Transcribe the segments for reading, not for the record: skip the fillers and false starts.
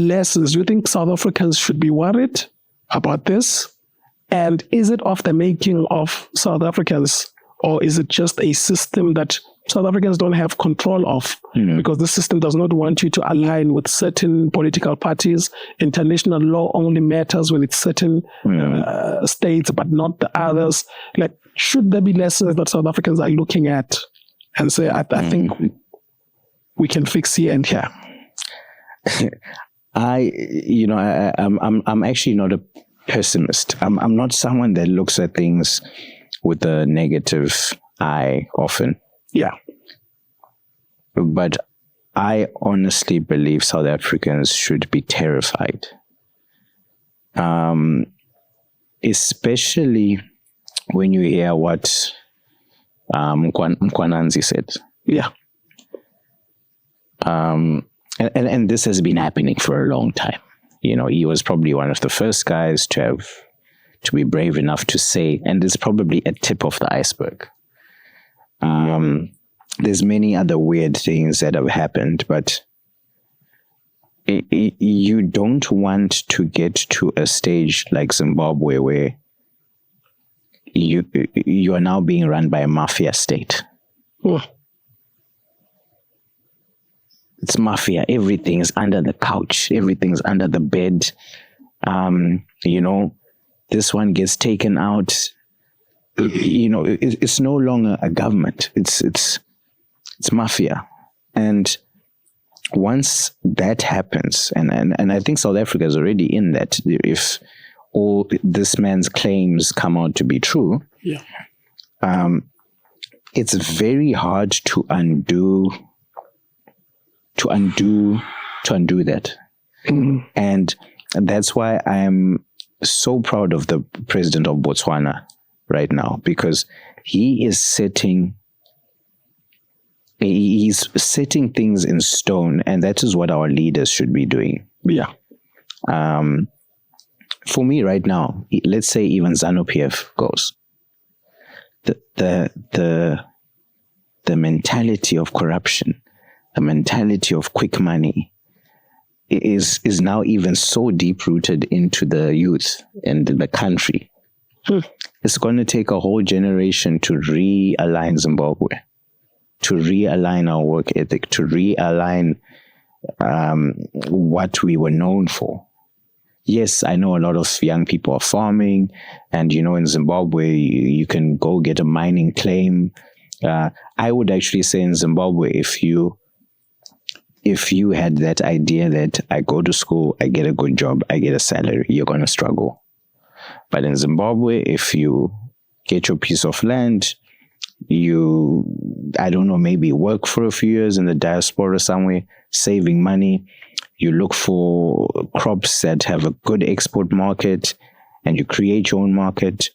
lessons? Do you think South Africans should be worried about this? And is it of the making of South Africans, or is it just a system that South Africans don't have control of? Because the system does not want you to align with certain political parties. International law only matters when it's certain states, but not the others. Like, should there be lessons that South Africans are looking at and say, I think we can fix here and here? I'm actually not a pessimist. I'm not someone that looks at things with a negative eye often. Yeah. But I honestly believe South Africans should be terrified. Especially when you hear what Mkwananzi said. Yeah. And this has been happening for a long time. He was probably one of the first guys to be brave enough to say, and it's probably a tip of the iceberg. There's many other weird things that have happened, but you don't want to get to a stage like Zimbabwe where you are now being run by a mafia state. It's mafia. Everything is under the couch. Everything's under the bed. This one gets taken out. It's no longer a government. It's mafia. And once that happens, and I think South Africa is already in that, if all this man's claims come out to be true, it's very hard to undo that. And that's why I'm so proud of the president of Botswana right now, because he's setting things in stone, and that is what our leaders should be doing. Yeah. For me right now, let's say even ZANU-PF goes, the mentality of corruption, the mentality of quick money is now even so deep rooted into the youth and the country. It's going to take a whole generation to realign Zimbabwe, to realign our work ethic, to realign what we were known for. Yes, I know a lot of young people are farming, and in Zimbabwe you can go get a mining claim. I would actually say in Zimbabwe, if you had that idea that I go to school, I get a good job, I get a salary, you're going to struggle. But in Zimbabwe, if you get your piece of land, maybe work for a few years in the diaspora somewhere, saving money, you look for crops that have a good export market, and you create your own market,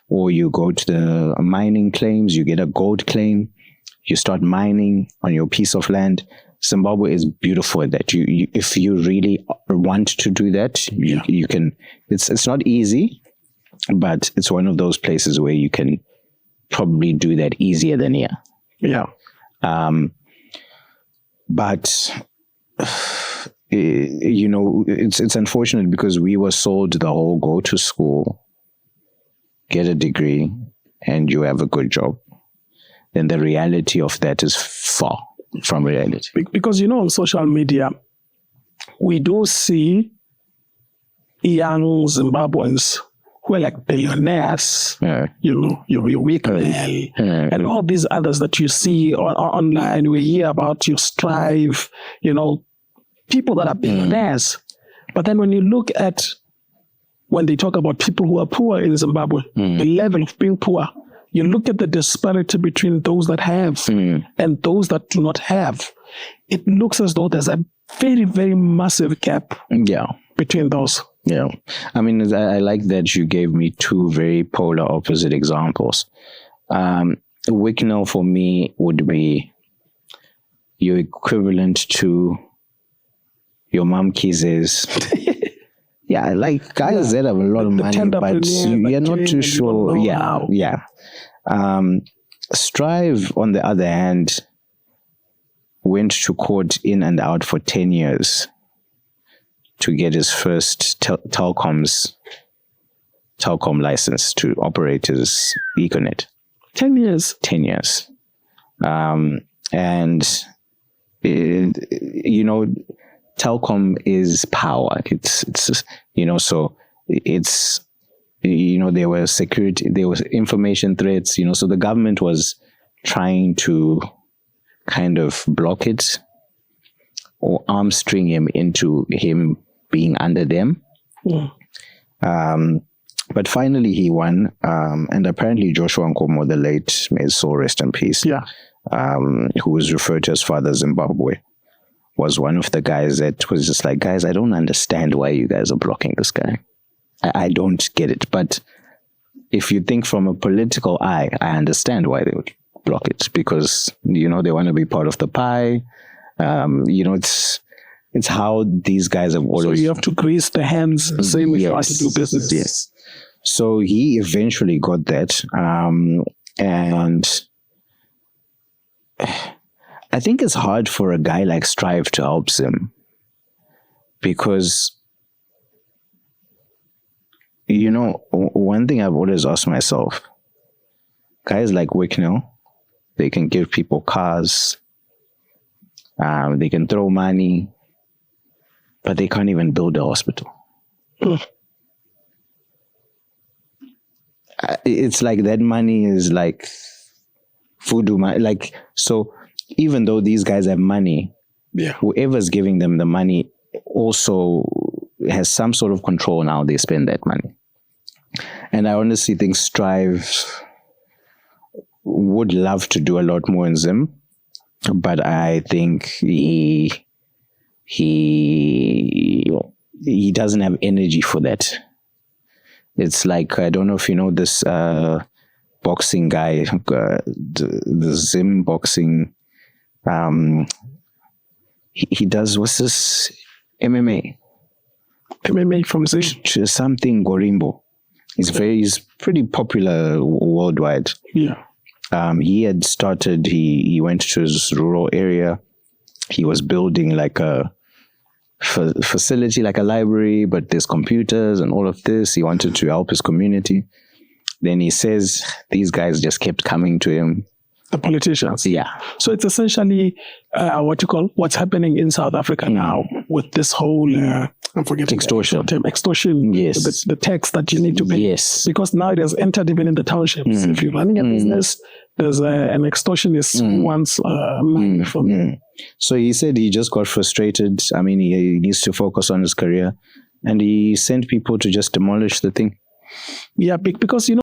or you go to the mining claims, you get a gold claim, you start mining on your piece of land. Zimbabwe is beautiful at that. You if you really want to do that, you can. It's not easy, but it's one of those places where you can probably do that easier than here. Yeah. But it's unfortunate because we were sold the whole go to school, get a degree, and you have a good job. Then the reality of that is far from reality. Because, on social media, we do see young Zimbabweans who are like billionaires, your weekly, and all these others that you see online. We hear about your Strive, people that are billionaires. But then when you look at, when they talk about people who are poor in Zimbabwe, the level of being poor, you look at the disparity between those that have and those that do not have. It looks as though there's a very, very massive gap between those. Yeah. I mean, I like that you gave me two very polar opposite examples. Wicknell for me would be your equivalent to your mom Kiz's. Yeah, like guys that have a lot of money, but you're not too sure. Yeah. Strive, on the other hand, went to court in and out for 10 years to get his first telecom license to operate his Econet. 10 years. 10 years. And, you know, telecom is power. It's so it's, there was information threats, so the government was trying to kind of block it or arm string him into him being under them. Yeah. But finally he won. And apparently Joshua Nkomo, the late, may his soul rest in peace, who was referred to as Father Zimbabwe, was one of the guys that was just like, guys, I don't understand why you guys are blocking this guy. I don't get it. But if you think from a political eye, I understand why they would block it, because, they want to be part of the pie. It's how these guys have always... So you have to grease the hands, same if you want to do business. Yes. So he eventually got that. And I think it's hard for a guy like Strive to help Zim, because, one thing I've always asked myself, guys like Wicknell, they can give people cars, they can throw money, but they can't even build a hospital. It's like that money is like voodoo money. Like, so even though these guys have money, whoever's giving them the money also has some sort of control on how they spend that money. And I honestly think Strive would love to do a lot more in Zim, but I think he doesn't have energy for that. It's like, I don't know if you know this boxing guy, the Zim boxing. He does, what's this? MMA from Zim. Something Gorimbo. He's pretty popular worldwide. Yeah. He had started, he went to his rural area. He was building like a facility, like a library, but there's computers and all of this. He wanted to help his community. Then he says these guys just kept coming to him. The politicians. Yeah. So it's essentially what's happening in South Africa now with this whole, I'm forgetting extortion. Extortion. Yes. The tax that you need to pay. Yes. Because now it has entered even in the townships. If you're running a business, there's an extortionist who wants money from you. So he said he just got frustrated. I mean, he needs to focus on his career, and he sent people to just demolish the thing. Yeah, because,